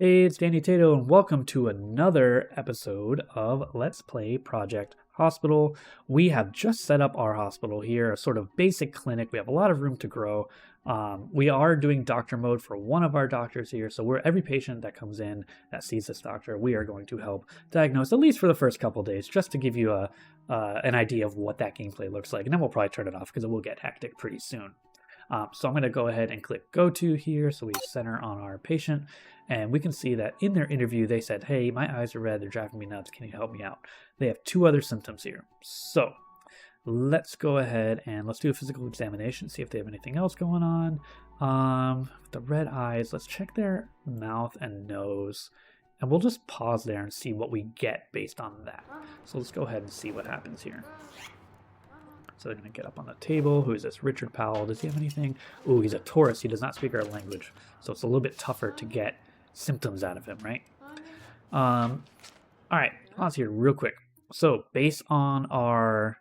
Hey, it's Danny Tato, and welcome to another episode of Let's Play Project Hospital. We have just set up our hospital here, a sort of basic clinic. We have a lot of room to grow. We are doing doctor mode for one of our doctors here, so every patient that comes in that sees this doctor, we are going to help diagnose, at least for the first couple days, just to give you an idea of what that gameplay looks like. And then we'll probably turn it off because it will get hectic pretty soon. So I'm going to go ahead and click Go To here so we center on our patient. And we can see that in their interview, they said, hey, my eyes are red. They're driving me nuts. Can you help me out? They have two other symptoms here. So let's go ahead and let's do a physical examination, see if they have anything else going on. The red eyes, let's check their mouth and nose. And we'll just pause there and see what we get based on that. So let's go ahead and see what happens here. So they're going to get up on the table. Who is this? Richard Powell. Does he have anything? Ooh, he's a tourist. He does not speak our language. So it's a little bit tougher to get symptoms out of him, right? All right, pause here real quick. So based on our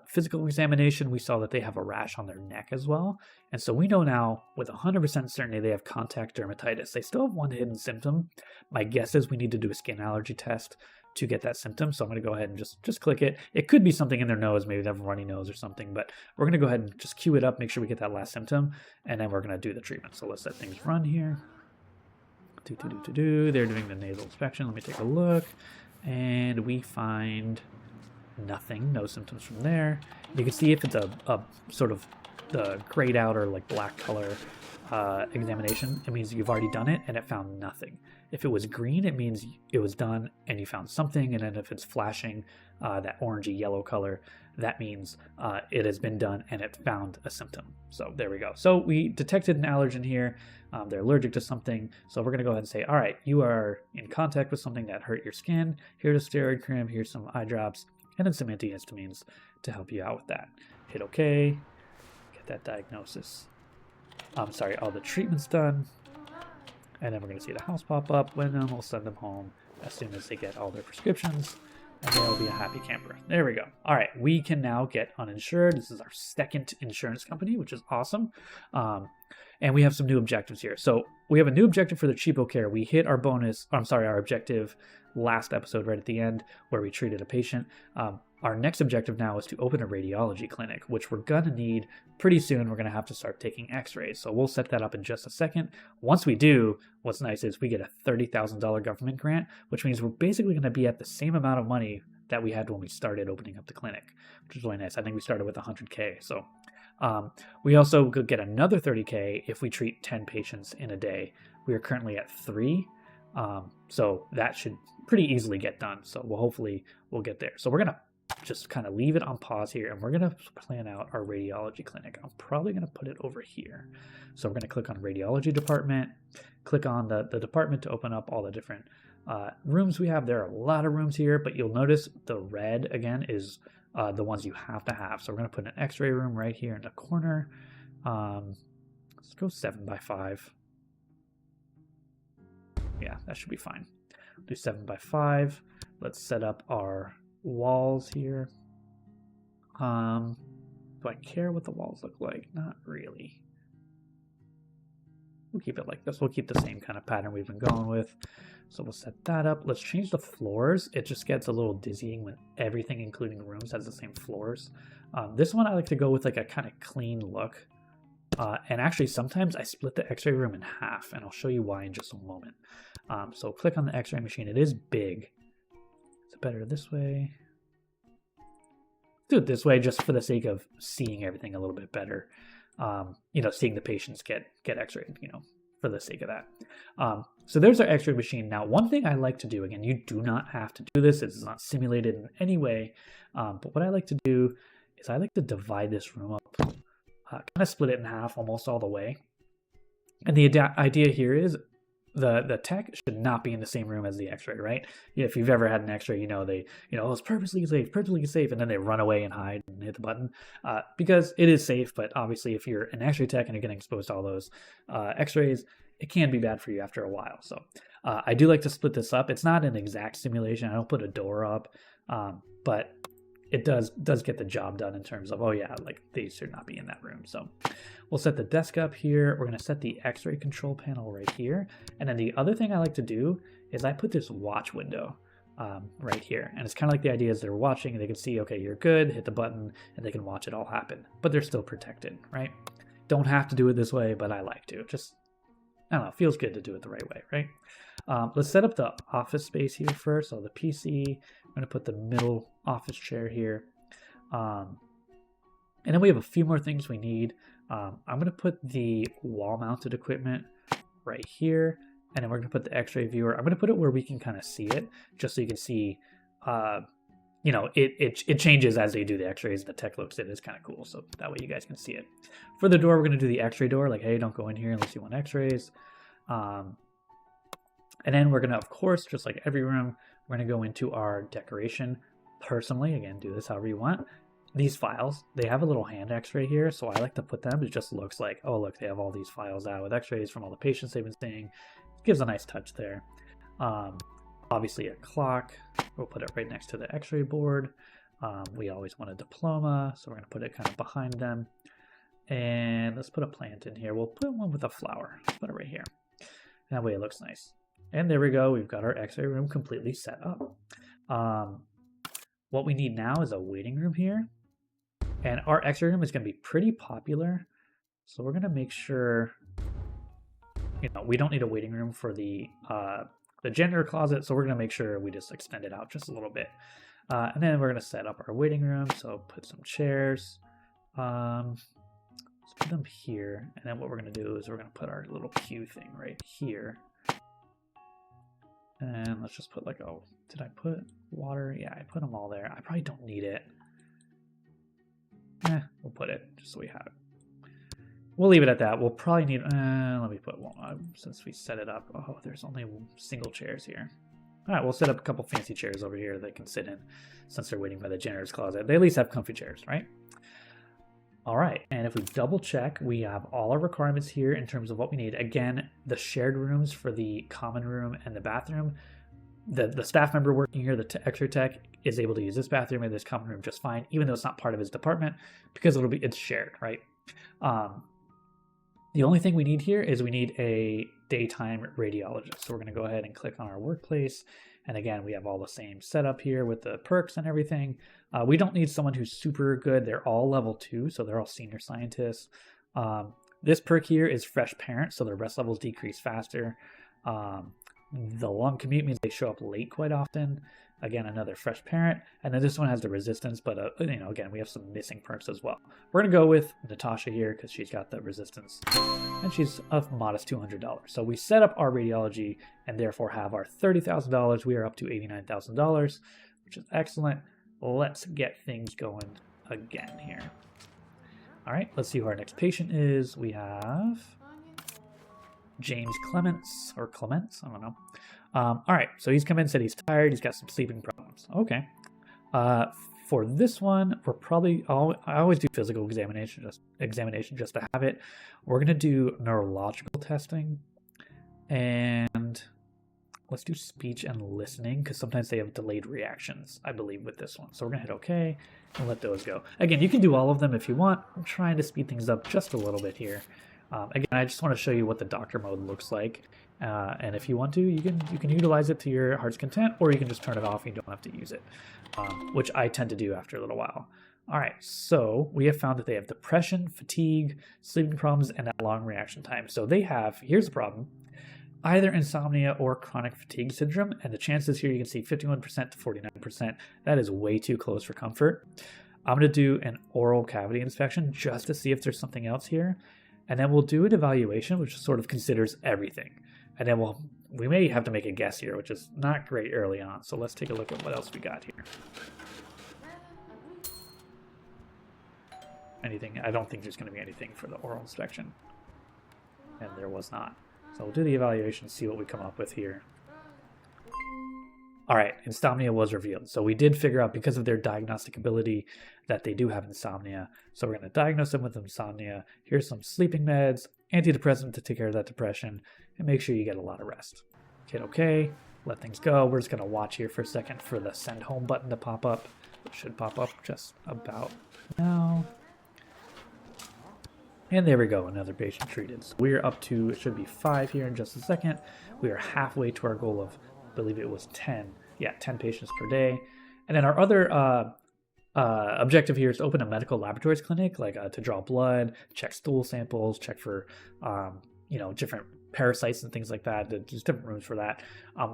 physical examination, we saw that they have a rash on their neck as well. And so we know now with 100% certainty they have contact dermatitis. They still have one hidden symptom. My guess is we need to do a skin allergy test to get that symptom. So I'm going to go ahead and just click it. It could be something in their nose, maybe they have a runny nose or something, but we're going to go ahead and just queue it up, make sure we get that last symptom, and then we're going to do the treatment. So let's let things run here. They're doing the nasal inspection. Let me take a look. And we find nothing, no symptoms from there. You can see if it's a sort of the grayed out or like black color examination, it means you've already done it and it found nothing. If it was green, it means it was done and you found something. And then if it's flashing that orangey yellow color, that means it has been done and it found a symptom. So there we go. So we detected an allergen here. They're allergic to something. So we're going to go ahead and say, all right, you are in contact with something that hurt your skin. Here's a steroid cream. Here's some eye drops and then some antihistamines to help you out with that. Hit OK. Get that diagnosis. All the treatment's done. And then we're going to see the house pop up. And then we'll send them home as soon as they get all their prescriptions. And they'll be a happy camper. There we go. All right, we can now get uninsured. This is our second insurance company, which is awesome. And we have some new objectives here. So we have a new objective for the cheapo care. We hit our our objective last episode right at the end where we treated a patient. Our next objective now is to open a radiology clinic, which we're going to need pretty soon. We're going to have to start taking x-rays. So we'll set that up in just a second. Once we do, what's nice is we get a $30,000 government grant, which means we're basically going to be at the same amount of money that we had when we started opening up the clinic, which is really nice. I think we started with 100K. So we also could get another 30K if we treat 10 patients in a day. We are currently at 3. So that should pretty easily get done. So hopefully we'll get there. So we're going to just kind of leave it on pause here and we're going to plan out our radiology clinic. I'm probably going to put it over here. So we're going to click on radiology department, click on the department to open up all the different rooms we have. There are a lot of rooms here, but you'll notice the red again is the ones you have to have. So we're going to put an x-ray room right here in the corner. Let's go 7x5. Yeah, that should be fine. Do 7x5. Let's set up our walls here. Do I care what the walls look like? Not really. We'll keep it like this. We'll keep the same kind of pattern we've been going with. So we'll set that up. Let's change the floors. It just gets a little dizzying when everything, including rooms, has the same floors. This one I like to go with like a kind of clean look. And actually sometimes I split the x-ray room in half, and I'll show you why in just a moment. So click on the x-ray machine. It is big. Is it better this way? Do it this way just for the sake of seeing everything a little bit better. Seeing the patients get x-rayed, for the sake of that. So there's our x-ray machine. Now, one thing I like to do, again, you do not have to do this. It's not simulated in any way. But what I like to do is I like to divide this room up, kind of split it in half almost all the way. And the idea here is the tech should not be in the same room as the x-ray, right? If you've ever had an x-ray, it's perfectly safe, and then they run away and hide and hit the button because it is safe. But obviously, if you're an x-ray tech and you're getting exposed to all those x-rays, it can be bad for you after a while. So I do like to split this up. It's not an exact simulation. I don't put a door up, but it does get the job done in terms of, oh yeah, like they should not be in that room. So we'll set the desk up here. We're going to set the x-ray control panel right here. And then the other thing I like to do is I put this watch window right here. And it's kind of like the idea is they're watching and they can see, okay, you're good, hit the button, and they can watch it all happen. But they're still protected, right? Don't have to do it this way, but I like to. Just, I don't know, feels good to do it the right way, right? Let's set up the office space here first. So the PC, I'm going to put the middle office chair here. And then we have a few more things we need. I'm going to put the wall-mounted equipment right here. And then we're going to put the x-ray viewer. I'm going to put it where we can kind of see it, just so you can see, you know, it changes as they do the x-rays. The tech looks at it. It's kind of cool. So that way you guys can see it. For the door, we're going to do the x-ray door. Like, hey, don't go in here unless you want x-rays. And then we're going to, of course, just like every room, we're going to go into our decoration. Personally, again, do this however you want. These files, they have a little hand x-ray here, so I like to put them. It just looks like, oh, look, they have all these files out with x-rays from all the patients they've been seeing. It gives a nice touch there. Obviously, a clock. We'll put it right next to the x-ray board. We always want a diploma, so we're going to put it kind of behind them. And let's put a plant in here. We'll put one with a flower. Let's put it right here. That way it looks nice. And there we go. We've got our x-ray room completely set up. What we need now is a waiting room here. And our x-ray room is going to be pretty popular. So we're going to make sure, you know, we don't need a waiting room for the janitor closet. So we're going to make sure we just extend it out just a little bit. And then we're going to set up our waiting room. So put some chairs. Let's put them here. And then what we're going to do is we're going to put our little queue thing right here. And let's just put like, oh, did I put water? Yeah, I put them all there. I probably don't need it. We'll put it just so we have it. We'll leave it at that. We'll probably need, let me put one, since we set it up. Oh, there's only single chairs here. All right, we'll set up a couple fancy chairs over here they can sit in since they're waiting by the janitor's closet. They at least have comfy chairs, right? All right, and if we double check, we have all our requirements here in terms of what we need. Again, the shared rooms for the common room and the bathroom. The staff member working here, the x-ray tech, is able to use this bathroom and this common room just fine, even though it's not part of his department, because it's shared, right? The only thing we need here is we need a daytime radiologist. So we're going to go ahead and click on our workplace. And again, we have all the same setup here with the perks and everything. We don't need someone who's super good. They're all level 2, so they're all senior scientists. This perk here is fresh parent, so their rest levels decrease faster. The long commute means they show up late quite often. Again, another fresh parent. And then this one has the resistance, but you know, again, we have some missing perks as well. We're going to go with Natasha here because she's got the resistance. And she's a modest $200. So we set up our radiology and therefore have our $30,000. We are up to $89,000, which is excellent. Let's get things going again here. All right, let's see who our next patient is. We have James Clements, or Clements, I don't know. All right, so he's come in, said he's tired, he's got some sleeping problems. Okay. For this one, we're probably, I always do physical examination just to have it. We're going to do neurological testing, and let's do speech and listening, because sometimes they have delayed reactions, I believe, with this one. So we're going to hit OK and let those go. Again, you can do all of them if you want. I'm trying to speed things up just a little bit here. Again, I just want to show you what the doctor mode looks like. And if you want to, you can utilize it to your heart's content, or you can just turn it off and you don't have to use it, which I tend to do after a little while. All right, so we have found that they have depression, fatigue, sleeping problems, and that long reaction time. So they have, here's the problem, either insomnia or chronic fatigue syndrome, and the chances here you can see 51% to 49%. That is way too close for comfort. I'm going to do an oral cavity inspection just to see if there's something else here. And then we'll do an evaluation, which sort of considers everything. And then we may have to make a guess here, which is not great early on. So let's take a look at what else we got here. Anything? I don't think there's going to be anything for the oral inspection. And there was not. So we'll do the evaluation, see what we come up with here. All right, insomnia was revealed. So we did figure out, because of their diagnostic ability, that they do have insomnia. So we're going to diagnose them with insomnia. Here's some sleeping meds, antidepressant to take care of that depression, and make sure you get a lot of rest. Hit OK, let things go. We're just going to watch here for a second for the send home button to pop up. It should pop up just about now. And there we go, another patient treated. So we're up to, it should be 5 here in just a second. We are halfway to our goal of, I believe it was 10. Yeah, 10 patients per day. And then our other objective here is to open a medical laboratories clinic, like to draw blood, check stool samples, check for, different parasites and things like that. There's different rooms for that.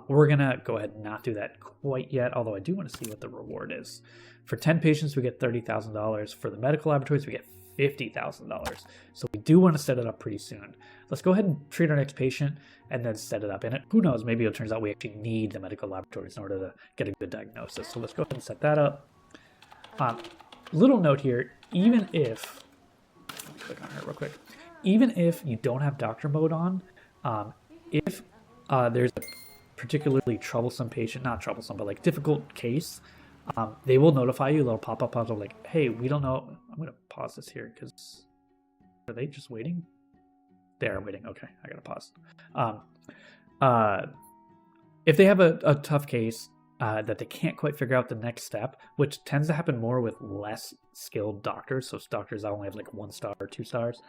We're going to go ahead and not do that quite yet, although I do want to see what the reward is. For 10 patients, we get $30,000. For the medical laboratories, we get $50,000. So we do want to set it up pretty soon. Let's go ahead and treat our next patient and then set it up. And who knows, maybe it turns out we actually need the medical laboratories in order to get a good diagnosis. So let's go ahead and set that up. Little note here, even if, let me click on her real quick. Even if you don't have doctor mode on, if there's a particularly troublesome patient, not troublesome, but like difficult case, they will notify you. They'll pop up like, hey, we don't know. I'm going to pause this here because are they just waiting? They're waiting. Okay, I got to pause. If they have a tough case that they can't quite figure out the next step, which tends to happen more with less skilled doctors, so doctors that only have like 1 star or 2 stars,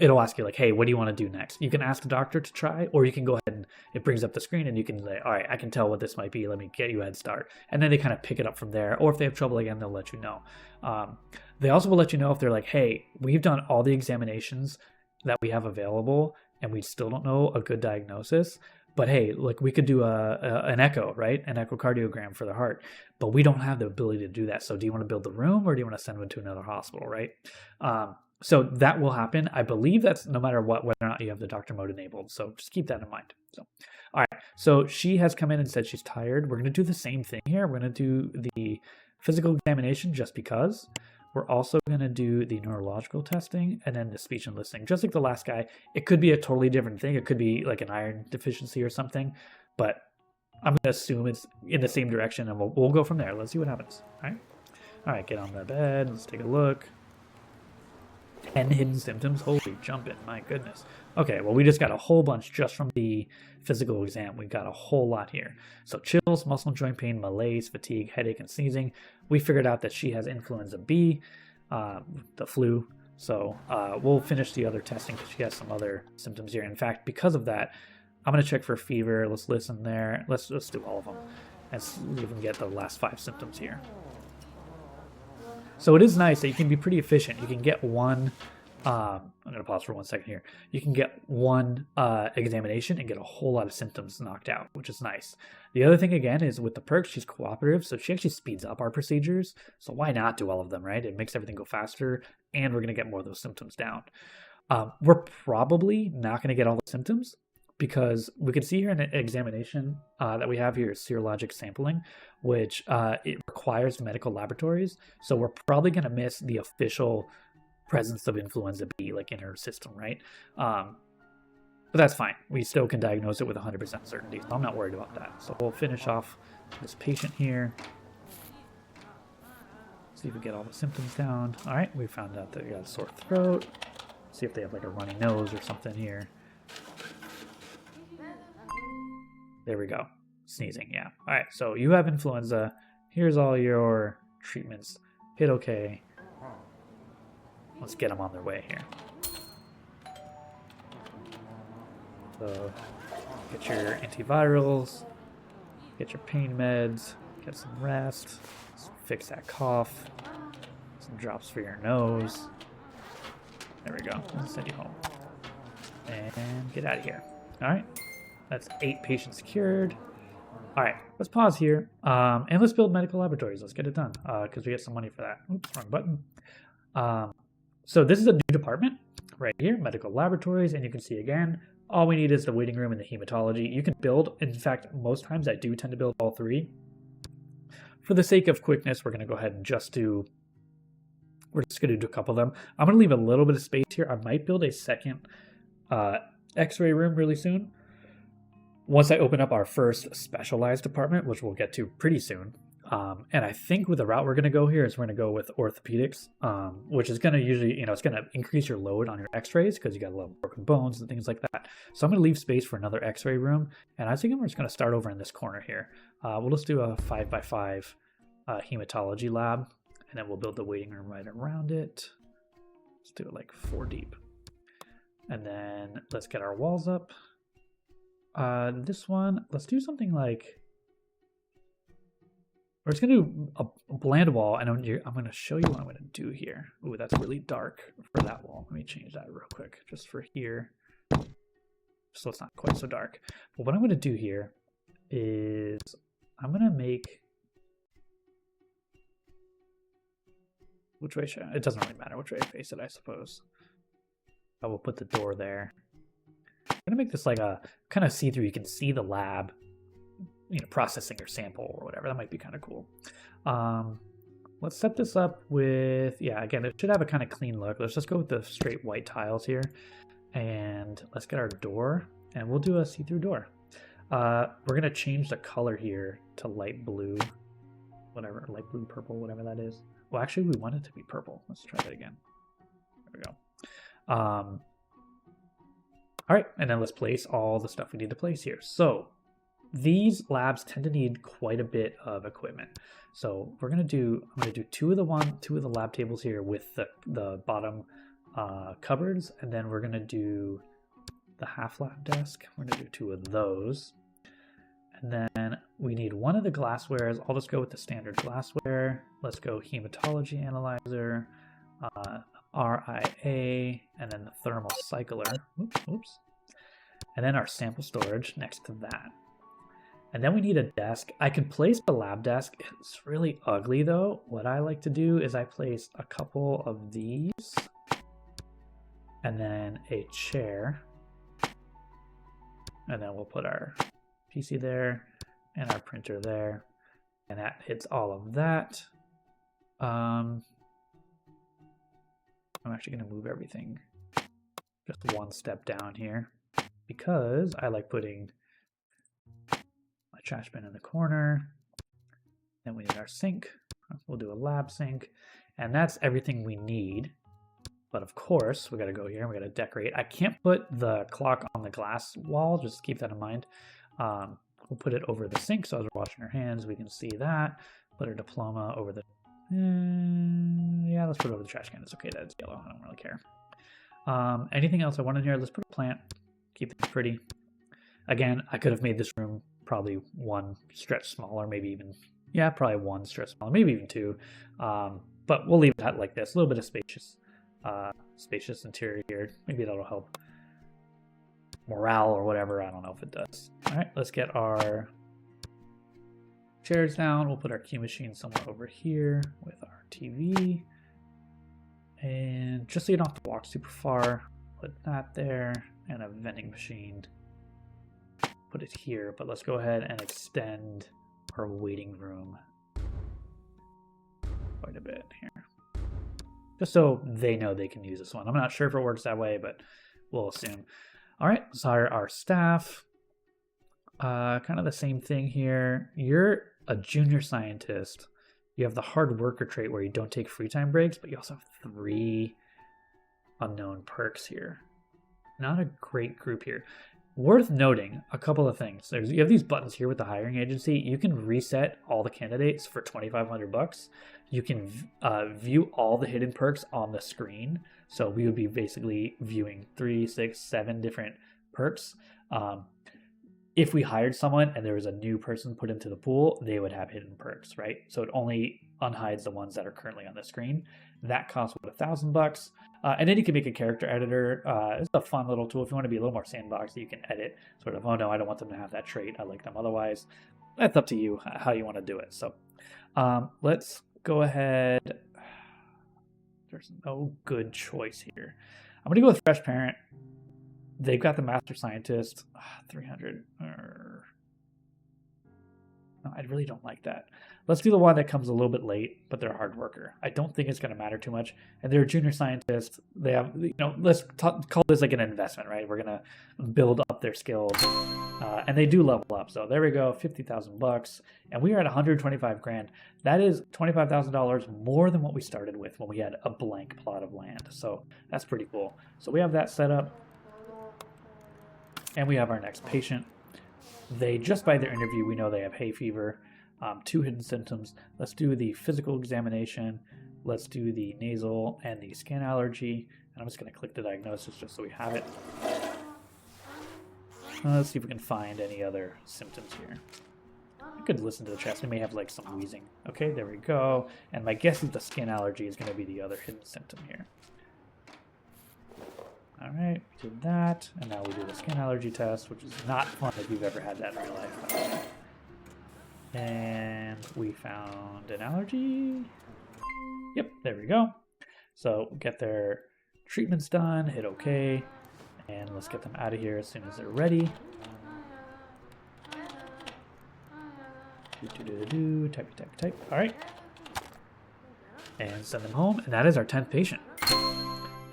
it'll ask you like, hey, what do you want to do next? You can ask the doctor to try, or you can go ahead and it brings up the screen and you can say, all right, I can tell what this might be. Let me get you a head start. And then they kind of pick it up from there. Or if they have trouble again, they'll let you know. They also will let you know if they're like, hey, we've done all the examinations that we have available and we still don't know a good diagnosis. But hey, like we could do an echo, right? An echocardiogram for the heart, but we don't have the ability to do that. So do you want to build the room or do you want to send them to another hospital, right? So that will happen. I believe that's no matter what, whether or not you have the doctor mode enabled. So just keep that in mind. So, all right. So she has come in and said she's tired. We're going to do the same thing here. We're going to do the physical examination just because. We're also going to do the neurological testing and then the speech and listening. Just like the last guy, it could be a totally different thing. It could be like an iron deficiency or something, but I'm going to assume it's in the same direction and we'll go from there. Let's see what happens. All right. All right. Get on the bed. Let's take a look. 10 hidden symptoms. Holy jumping. My goodness. Okay. Well, we just got a whole bunch just from the physical exam. We've got a whole lot here. So chills, muscle and joint pain, malaise, fatigue, headache, and sneezing. We figured out that she has influenza B, the flu. So we'll finish the other testing because she has some other symptoms here. In fact, because of that, I'm going to check for fever. Let's listen there. Let's do all of them and see if we can get the last 5 symptoms here. So it is nice that you can be pretty efficient. You can get one, I'm going to pause for 1 second here. You can get one examination and get a whole lot of symptoms knocked out, which is nice. The other thing, again, is with the perks, she's cooperative, so she actually speeds up our procedures. So why not do all of them, right? It makes everything go faster, and we're going to get more of those symptoms down. We're probably not going to get all the symptoms because we can see here in the examination that we have here is serologic sampling, which it requires medical laboratories. So we're probably going to miss the official presence of influenza B like in her system, right? But that's fine. We still can diagnose it with 100% certainty, so I'm not worried about that. So we'll finish off this patient here. See if we get all the symptoms down. All right, we found out that we got a sore throat. See if they have like a runny nose or something here. There we go. Sneezing, yeah. All right, so you have influenza. Here's all your treatments. Hit OK. Let's get them on their way here. So get your antivirals, get your pain meds, get some rest, fix that cough, some drops for your nose. There we go. Let's send you home. And get out of here. All right. That's 8 patients cured. All right. Let's pause here. And let's build medical laboratories. Let's get it done because we get some money for that. Oops, wrong button. So this is a new department right here, medical laboratories. And you can see again, all we need is the waiting room and the hematology. You can build, in fact, most times I do tend to build all 3. For the sake of quickness, we're going to go ahead and we're just going to do a couple of them. I'm going to leave a little bit of space here. I might build a second x-ray room really soon. Once I open up our first specialized department, which we'll get to pretty soon. And I think with the route we're going to go here is we're going to go with orthopedics, which is going to usually, it's going to increase your load on your x-rays because you got a lot of broken bones and things like that. So I'm going to leave space for another x-ray room. And I think we're just going to start over in this corner here. We'll just do a 5x5 hematology lab, and then we'll build the waiting room right around it. Let's do it like 4 deep. And then let's get our walls up. This one, let's do something like, we're just gonna do a bland wall, and I'm gonna show you what I'm gonna do here. Ooh, that's really dark for that wall. Let me change that real quick, just for here, so it's not quite so dark. But what I'm gonna do here is I'm gonna make, which way should I, it doesn't really matter which way I face it, I suppose. I will put the door there. I'm gonna make this like a kind of see-through. You can see the lab, you know, processing your sample or whatever. That might be kind of cool. Let's set this up with, yeah, again, it should have a kind of clean look. Let's just go with the straight white tiles here, and let's get our door, and we'll do a see-through door. We're gonna change the color here to light blue, whatever, light blue, purple, whatever that is. Well, actually, we want it to be purple. Let's try that again. There we go. All right, and then let's place all the stuff we need to place here. So these labs tend to need quite a bit of equipment. So I'm gonna do 2 of the lab tables here with the bottom cupboards, and then we're gonna do the half lab desk. We're gonna do 2 of those. And then we need 1 of the glasswares. I'll just go with the standard glassware. Let's go hematology analyzer, RIA, and then the thermal cycler. Oops. And then our sample storage next to that. And then we need a desk. I can place the lab desk. It's really ugly though. What I like to do is I place a couple of these, and then a chair. And then we'll put our PC there and our printer there. And that hits all of that. I'm actually going to move everything just 1 step down here, because I like putting my trash bin in the corner. Then we need our sink. We'll do a lab sink, and that's everything we need. But of course, we got to go here and we got to decorate. I can't put the clock on the glass wall, just keep that in mind. We'll put it over the sink, so as we're washing our hands, we can see that. Put our diploma over the, yeah, let's put it over the trash can. It's okay that it's yellow, I don't really care. Anything else I want in here? Let's put a plant, keep it pretty. Again, I could have made this room probably 1 stretch smaller, maybe even, yeah, probably 1 stretch smaller, maybe even 2. But we'll leave that like this, a little bit of spacious interior here. Maybe that'll help morale or whatever. I don't know if it does. All right, let's get our chairs down. We'll put our key machine somewhere over here with our TV. And just so you don't have to walk super far, put that there, and a vending machine. Put it here, but let's go ahead and extend our waiting room quite a bit here, just so they know they can use this one. I'm not sure if it works that way, but we'll assume. All right, let's hire our staff. Kind of the same thing here. You're a junior scientist. You have the hard worker trait where you don't take free time breaks, but you also have 3 unknown perks here. Not a great group here. Worth noting a couple of things. You have these buttons here with the hiring agency. You can reset all the candidates for $2,500. You can view all the hidden perks on the screen. So we would be basically viewing 3, 6, 7 different perks. If we hired someone and there was a new person put into the pool, they would have hidden perks, right? So it only unhides the ones that are currently on the screen. That costs about $1,000. And then you can make a character editor. It's a fun little tool if you want to be a little more sandboxy. You can edit sort of, oh no, I don't want them to have that trait. I like them otherwise. That's up to you how you want to do it. So let's go ahead. There's no good choice here. I'm going to go with Fresh Parent. They've got the Master Scientist. 300. No, I really don't like that. Let's do the one that comes a little bit late, but they're a hard worker. I don't think it's going to matter too much. And they're a junior scientist. They have, let's call this like an investment, right? We're going to build up their skills. And they do level up. So there we go, $50,000. And we are at 125 grand. That is $25,000 more than what we started with when we had a blank plot of land. So that's pretty cool. So we have that set up. And we have our next patient. They, just by their interview, we know they have hay fever. 2 hidden symptoms. Let's do the physical examination. Let's do the nasal and the skin allergy. And I'm just going to click the diagnosis just so we have it. Let's see if we can find any other symptoms here. I could listen to the chest. They may have like some wheezing. Okay, there we go. And my guess is the skin allergy is going to be the other hidden symptom here. All right, we did that. And now we do the skin allergy test, which is not fun if you've ever had that in real life, by the way. And we found an allergy. Yep, there we go. So get their treatments done, hit OK, and let's get them out of here as soon as they're ready. Type. All right. And send them home. And that is our 10th patient.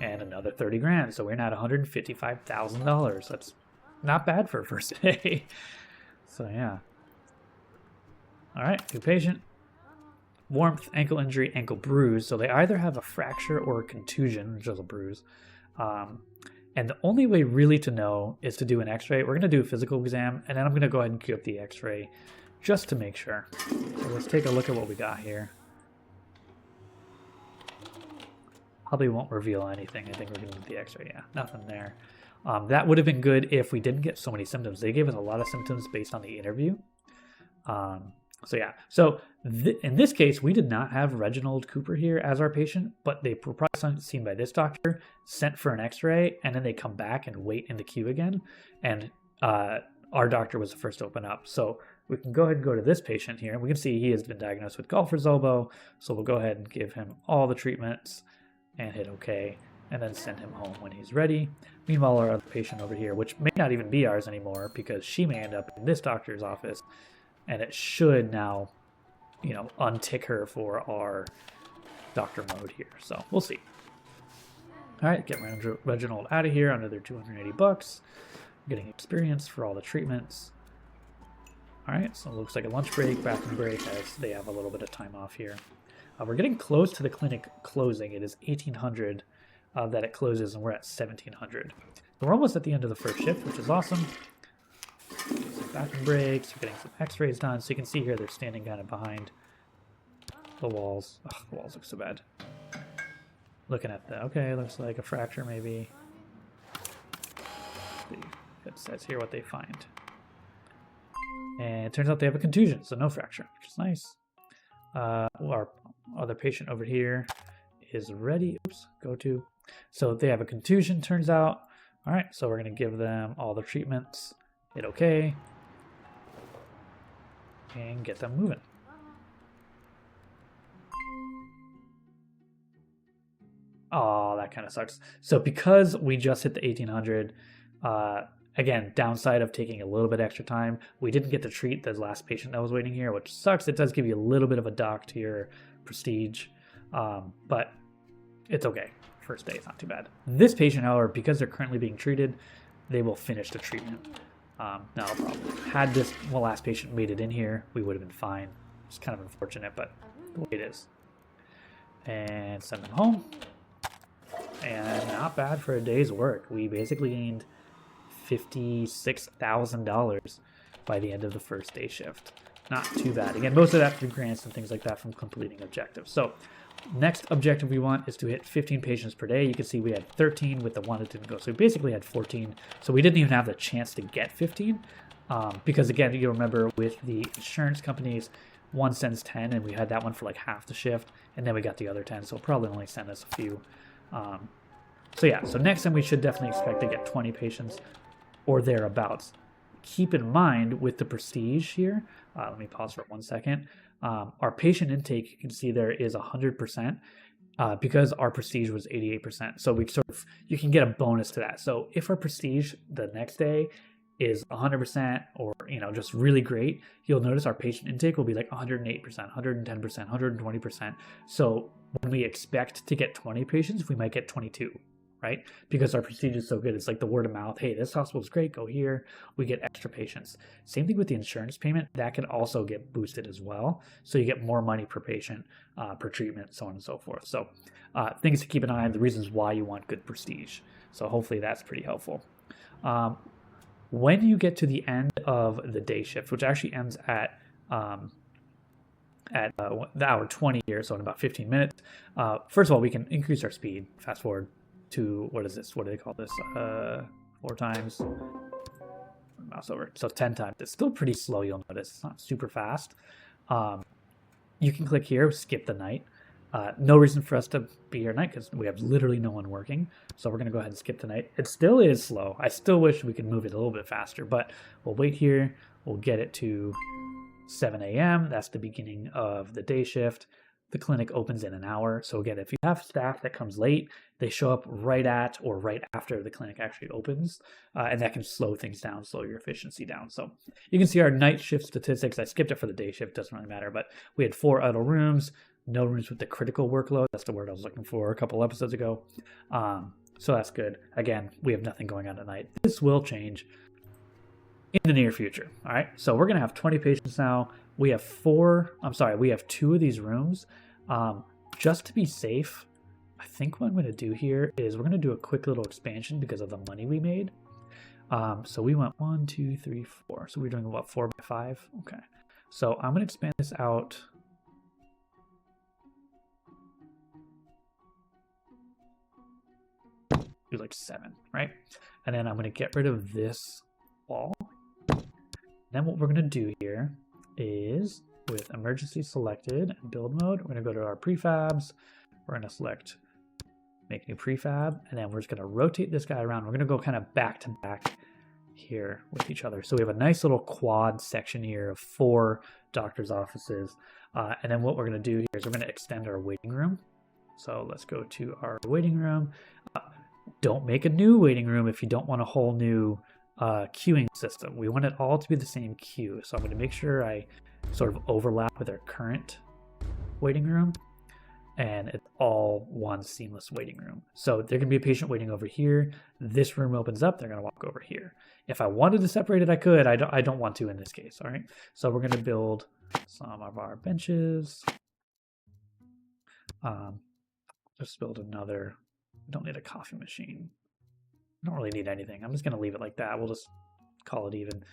And another 30 grand. So we're now at $155,000. That's not bad for a first day. So yeah. All right, new patient. Warmth, ankle injury, ankle bruise. So they either have a fracture or a contusion, which is a bruise. And the only way really to know is to do an x-ray. We're going to do a physical exam, and then I'm going to go ahead and queue up the x-ray just to make sure. So let's take a look at what we got here. Probably won't reveal anything. I think we're going to do the x-ray. Yeah, nothing there. That would have been good if we didn't get so many symptoms. They gave us a lot of symptoms based on the interview. So yeah, so in this case, we did not have Reginald Cooper here as our patient, but they were probably seen by this doctor, sent for an x-ray, and then they come back and wait in the queue again. And our doctor was the first to open up. So we can go ahead and go to this patient here. We can see he has been diagnosed with golfer's elbow. So we'll go ahead and give him all the treatments and hit OK, and then send him home when he's ready. Meanwhile, our other patient over here, which may not even be ours anymore because she may end up in this doctor's office, and it should now, you know, untick her for our doctor mode here. So we'll see. All right, get Reginald out of here under their $280. Getting experience for all the treatments. All right, so it looks like a lunch break, bathroom break, as they have a little bit of time off here. We're getting close to the clinic closing. It is 1800 that it closes, and we're at 1700. So we're almost at the end of the first shift, which is awesome. Some bathroom breaks, we're getting some x-rays done. So you can see here they're standing kind of behind the walls. Ugh, the walls look so bad. Looking at the, okay, looks like a fracture maybe. It says here what they find. And it turns out they have a contusion, so no fracture, which is nice. Our other patient over here is ready. Oops, go to. So they have a contusion, turns out. All right, so we're going to give them all the treatments. Hit OK. And get them moving. Oh, that kind of sucks. So because we just hit the 1800, again, downside of taking a little bit extra time, we didn't get to treat the last patient that was waiting here, which sucks. It does give you a little bit of a dock to your prestige, but it's okay. First day, it's not too bad. This patient, however, because they're currently being treated, they will finish the treatment. Not a problem. Had this last patient made it in here, we would have been fine. It's kind of unfortunate, but the way it is. And send them home. And not bad for a day's work. We basically gained $56,000 by the end of the first day shift. Not too bad. Again, most of that through grants and things like that from completing objectives. So next objective we want is to hit 15 patients per day. You can see we had 13 with the one that didn't go. So we basically had 14. So we didn't even have the chance to get 15 because, again, you remember with the insurance companies, one sends 10, and we had that one for like half the shift, and then we got the other 10. So probably only send us a few. So yeah, so next time we should definitely expect to get 20 patients or thereabouts. Keep in mind with the prestige here, let me pause for 1 second. Our patient intake, you can see there is 100% because our prestige was 88%. So we you can get a bonus to that. So if our prestige the next day is 100% or, just really great, you'll notice our patient intake will be like 108%, 110%, 120%. So when we expect to get 20 patients, we might get 22. Right? Because our prestige is so good. It's like the word of mouth. Hey, this hospital is great. Go here. We get extra patients. Same thing with the insurance payment. That can also get boosted as well. So you get more money per patient, per treatment, so on and so forth. So things to keep an eye on, the reasons why you want good prestige. So hopefully that's pretty helpful. When you get to the end of the day shift, which actually ends at at the hour 20 here, so in about 15 minutes. First of all, we can increase our speed. Fast forward to, what is this? What do they call this? 4 times. Mouse over. So 10 times. It's still pretty slow, you'll notice. It's not super fast. You can click here, skip the night. No reason for us to be here at night because we have literally no one working. So we're going to go ahead and skip the night. It still is slow. I still wish we could move it a little bit faster, but we'll wait here. We'll get it to 7 a.m. That's the beginning of the day shift. The clinic opens in an hour. So again, if you have staff that comes late, they show up right at or right after the clinic actually opens, and that can slow things down, slow your efficiency down. So you can see our night shift statistics. I skipped it for the day shift, doesn't really matter, but we had 4 idle rooms, no rooms with the critical workload. That's the word I was looking for a couple episodes ago. So that's good. Again, we have nothing going on at night. This will change in the near future. All right, so we're gonna have 20 patients now. We have 2 of these rooms. Just to be safe, I think what I'm gonna do here is we're gonna do a quick little expansion because of the money we made. So we went 1, 2, 3, 4. So we're doing what, 4 by 5? Okay. So I'm gonna expand this out. Do like 7, right? And then I'm gonna get rid of this wall. Then what we're going to do here is, with emergency selected and build mode, we're going to go to our prefabs. We're going to select make new prefab, and then we're just going to rotate this guy around. We're going to go kind of back to back here with each other. So we have a nice little quad section here of 4 doctor's offices. And then what we're going to do here is we're going to extend our waiting room. So let's go to our waiting room. Don't make a new waiting room if you don't want a whole new queuing system. We want it all to be the same queue. So I'm going to make sure I sort of overlap with our current waiting room, and it's all one seamless waiting room. So there can be a patient waiting over here. This room opens up. They're going to walk over here. If I wanted to separate it, I could. I don't want to in this case. All right. So we're going to build some of our benches. Just build another. We don't need a coffee machine. Don't really need anything. I'm just going to leave it like that. We'll just call it even.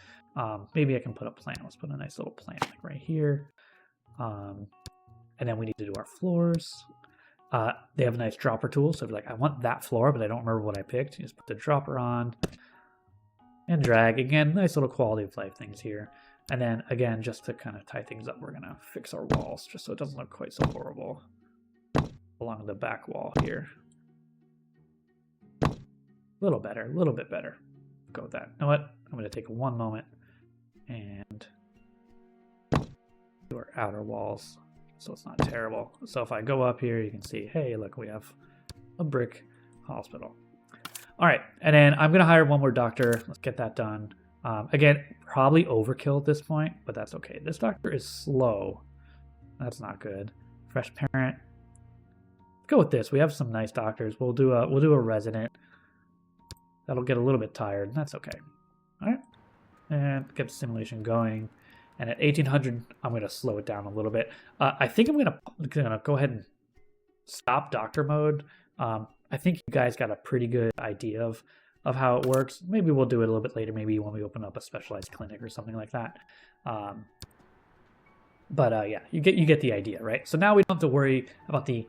Maybe I can put a plant. Let's put a nice little plant like right here. And then we need to do our floors. They have a nice dropper tool. So if you're like, I want that floor, but I don't remember what I picked, you just put the dropper on and drag. Again, nice little quality of life things here. And then again, just to kind of tie things up, we're going to fix our walls just so it doesn't look quite so horrible along the back wall here. A little better, a little bit better. Go with that. You know what? I'm going to take 1 moment and do our outer walls so it's not terrible. So if I go up here, you can see, hey, look, we have a brick hospital. All right, and then I'm going to hire 1 more doctor. Let's get that done. Again, probably overkill at this point, but that's okay. This doctor is slow. That's not good. Fresh parent. Let's go with this. We have some nice doctors. We'll do a resident. That'll get a little bit tired, and that's okay. All right, and get the simulation going. And at 1800, I'm going to slow it down a little bit. I think I'm going to go ahead and stop doctor mode. I think you guys got a pretty good idea of how it works. Maybe we'll do it a little bit later, maybe when we open up a specialized clinic or something like that. But yeah, you get the idea, right? So now we don't have to worry about the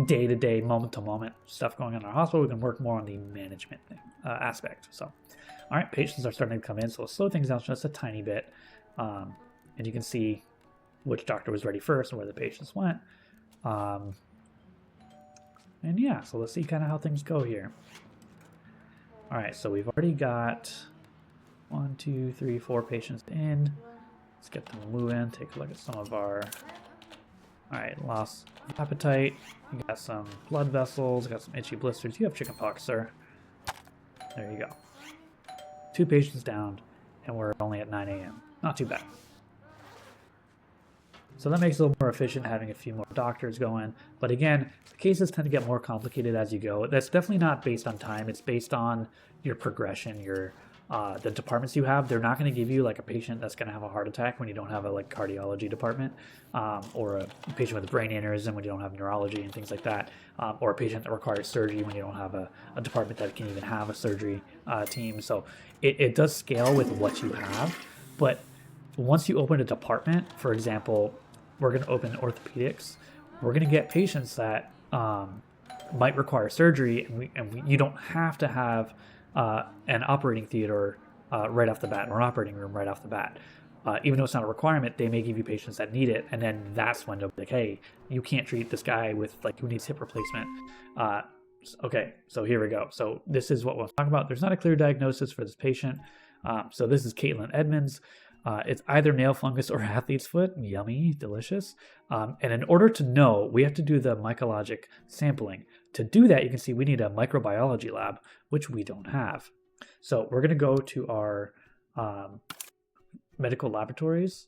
day-to-day, moment-to-moment stuff going on in our hospital. We can work more on the management thing, aspect. So, all right, patients are starting to come in, so we'll slow things down just a tiny bit. And you can see which doctor was ready first and where the patients went. And yeah, so let's see kind of how things go here. All right, so we've already got 1, 2, 3, 4 patients in. Let's get them to move in, take a look at some of our... All right, loss of appetite. You got some blood vessels, got some itchy blisters. You have chickenpox, sir. There you go. 2 patients down, and we're only at 9 a.m. Not too bad. So that makes it a little more efficient having a few more doctors going. But again, the cases tend to get more complicated as you go. That's definitely not based on time. It's based on your progression, the departments you have. They're not going to give you like a patient that's going to have a heart attack when you don't have a like cardiology department, or a patient with a brain aneurysm when you don't have neurology and things like that, or a patient that requires surgery when you don't have a department that can even have a surgery team. So it does scale with what you have. But once you open a department, for example, we're going to open orthopedics. We're going to get patients that might require surgery, and you don't have to have an operating theater right off the bat, or an operating room right off the bat. Even though it's not a requirement, they may give you patients that need it, and then that's when they'll be like, hey, you can't treat this guy with, like, who needs hip replacement. Okay, so here we go. So this is what we'll talk about. There's not a clear diagnosis for this patient. So this is Caitlin Edmonds. It's either nail fungus or athlete's foot. Yummy, delicious. And in order to know, we have to do the mycologic sampling. To do that, you can see we need a microbiology lab, which we don't have. So we're going to go to our medical laboratories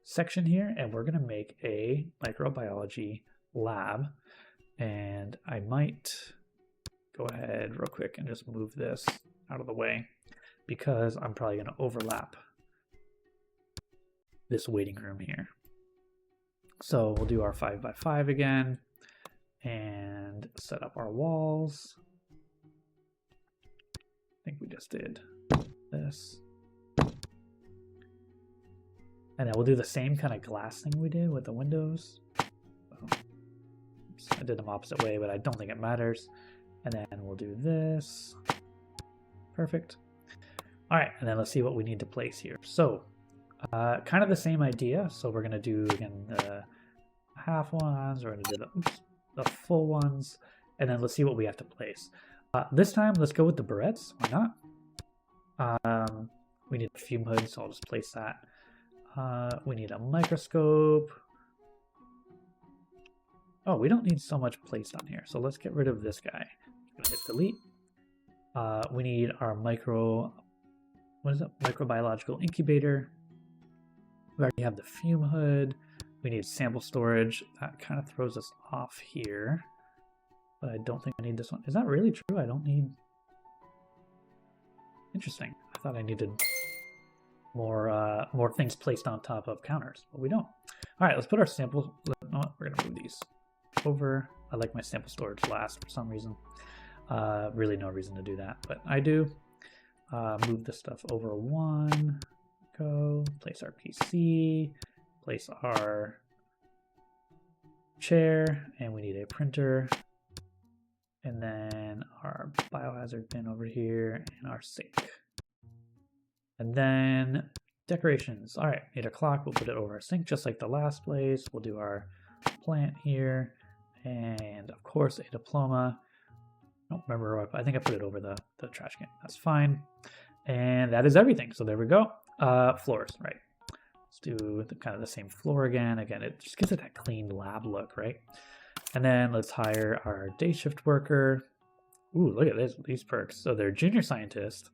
section here, and we're going to make a microbiology lab. And I might go ahead real quick and just move this out of the way, because I'm probably going to overlap this waiting room here. So we'll do our 5x5 again and set up our walls. I think we just did this. And then we'll do the same kind of glass thing we did with the windows. Oops, I did them opposite way, but I don't think it matters. And then we'll do this. Perfect. All right, and then let's see what we need to place here. So kind of the same idea. So we're going to do, again, the half ones. We're going to do the full ones. And then let's see what we have to place. This time, let's go with the barrettes. Why not? We need a fume hood, so I'll just place that. We need a microscope. Oh, we don't need so much placed on here. So let's get rid of this guy. I'm gonna hit delete. We need our microbiological incubator. We already have the fume hood. We need sample storage. That kind of throws us off here. But I don't think I need this one. Is that really true? I don't need... Interesting. I thought I needed more things placed on top of counters, but we don't. All right, let's put our sample... No, we're going to move these over. I like my sample storage last for some reason. Really no reason to do that, but I do. Move this stuff over one. Go. Place our PC. Place our chair. And we need a printer. And then our biohazard bin over here, and our sink. And then decorations. All right, need a clock. We'll put it over our sink, just like the last place. We'll do our plant here. And of course, a diploma. I don't remember, I think I put it over the trash can. That's fine. And that is everything. So there we go. Floors, right. Let's do kind of the same floor again. Again, it just gives it that clean lab look, right? And then let's hire our day shift worker. Ooh, look at these perks. So they're junior scientist,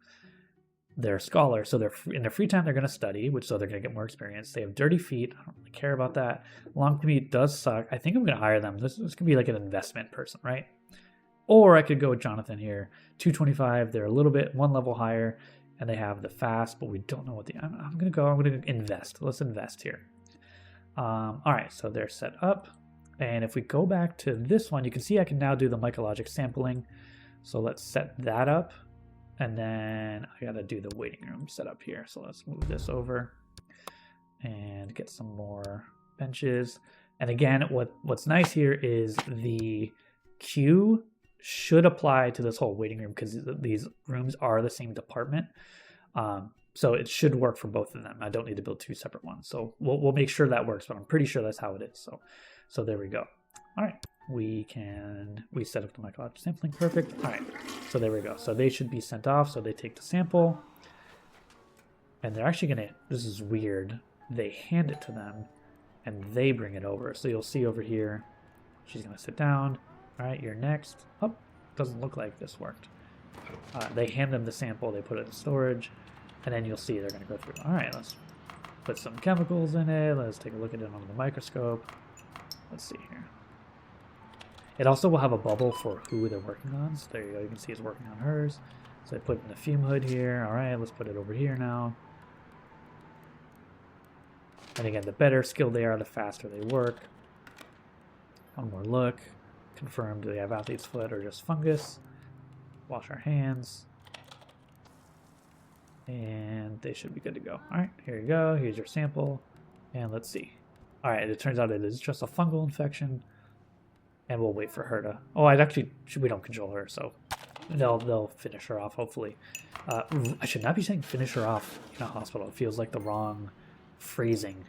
they're scholar, so they're in their free time they're going to study, so they're going to get more experience. They have dirty feet. I don't really care about that. Long commute does suck. I think I'm going to hire them. This could be like an investment person, right? Or I could go with Jonathan here. 225. They're a little bit one level higher, and they have the fast, but we don't know what the. I'm going to invest. Let's invest here. All right, so they're set up. And if we go back to this one, you can see I can now do the mycologic sampling. So let's set that up. And then I got to do the waiting room setup here. So let's move this over and get some more benches. And again, what's nice here is the queue should apply to this whole waiting room, because these rooms are the same department. So it should work for both of them. I don't need to build two separate ones. So we'll make sure that works, but I'm pretty sure that's how it is. So there we go. All right, we set up the mycological sampling. Perfect. All right, so there we go. So they should be sent off. So they take the sample, and they're actually gonna, this is weird, they hand it to them and they bring it over. So you'll see over here, she's gonna sit down. All right, you're next. Oh, doesn't look like this worked. They hand them the sample, they put it in storage, and then you'll see they're gonna go through. All right, let's put some chemicals in it. Let's take a look at it under the microscope. Let's see here. It also will have a bubble for who they're working on. So there you go. You can see it's working on hers. So I put in the fume hood here. All right, let's put it over here now. And again, the better skilled they are, the faster they work. One more look. Confirm, do they have athlete's foot or just fungus? Wash our hands. And they should be good to go. All right, here you go. Here's your sample. And let's see. All right, it turns out it is just a fungal infection, and we'll wait for her to. Oh, I'd actually we don't control her, so they'll finish her off hopefully. I should not be saying finish her off in a hospital. It feels like the wrong phrasing,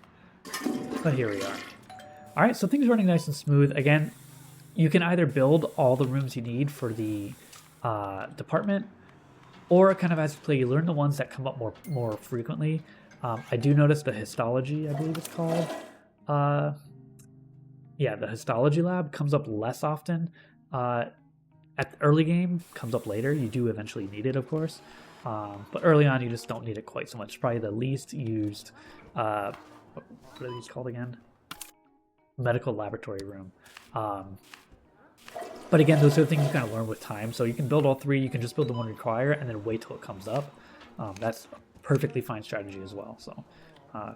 but here we are. All right, so things are running nice and smooth. Again, you can either build all the rooms you need for the department, or kind of as you play, you learn the ones that come up more frequently. I do notice the histology, I believe it's called. Yeah, the histology lab comes up less often. At the early game, comes up later. You do eventually need it, of course. But early on, you just don't need it quite so much. It's probably the least used, what are these called again? Medical laboratory room. But again, those are the things you kind of learn with time. So you can build all three. You can just build the one required and then wait till it comes up. That's a perfectly fine strategy as well. So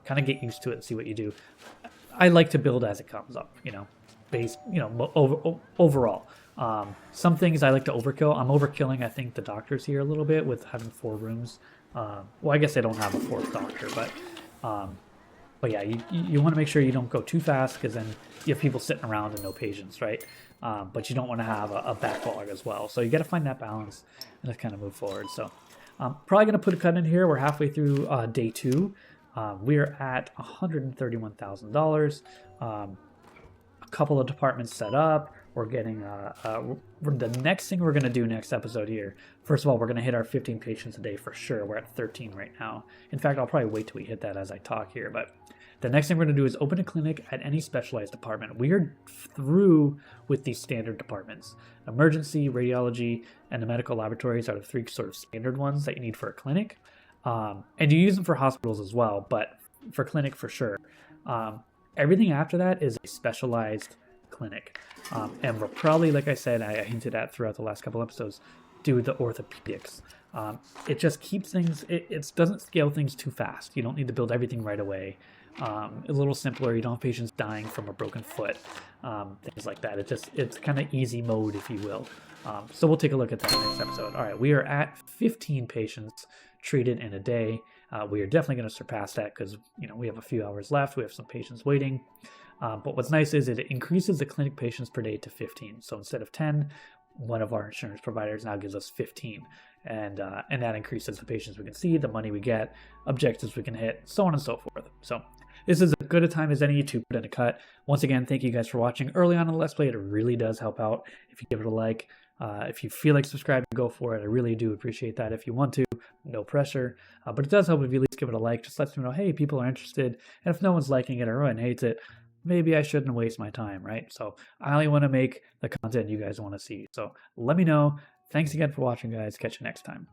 kind of get used to it and see what you do. I like to build as it comes up, overall. Some things I like to overkill. I'm overkilling, I think, the doctors here a little bit with having 4 rooms. Well, I guess they don't have a 4th doctor, but yeah, you want to make sure you don't go too fast, because then you have people sitting around and no patients, right? But you don't want to have a backlog as well. So you got to find that balance and just kind of move forward. So probably going to put a cut in here. We're halfway through day 2. We're at $131,000. A couple of departments set up. We're getting the next thing we're going to do next episode here. First of all, we're going to hit our 15 patients a day for sure. We're at 13 right now. In fact, I'll probably wait till we hit that as I talk here. But the next thing we're going to do is open a clinic at any specialized department. We are through with these standard departments. Emergency, radiology, and the medical laboratories are the 3 sort of standard ones that you need for a clinic. And you use them for hospitals as well, but for clinic for sure. Everything after that is a specialized clinic. And we'll probably, like I said, I hinted at throughout the last couple episodes, do the orthopedics. It just keeps things, it doesn't scale things too fast. You don't need to build everything right away. A little simpler. You don't have patients dying from a broken foot, things like that. It's kind of easy mode, if you will. So we'll take a look at that next episode. All right, we are at 15 patients treated in a day. We are definitely going to surpass that, because we have a few hours left. We have some patients waiting. But what's nice is it increases the clinic patients per day to 15. So instead of 10, one of our insurance providers now gives us 15. And that increases the patients we can see, the money we get, objectives we can hit, so on and so forth. So this is as good a time as any to put in a cut. Once again, thank you guys for watching early on in the Let's Play. It really does help out if you give it a like. If you feel like subscribing, go for it. I really do appreciate that. If you want to, no pressure. But it does help if you at least give it a like. Just lets me know, hey, people are interested. And if no one's liking it or everyone hates it, maybe I shouldn't waste my time, right? So I only want to make the content you guys want to see. So let me know. Thanks again for watching, guys. Catch you next time.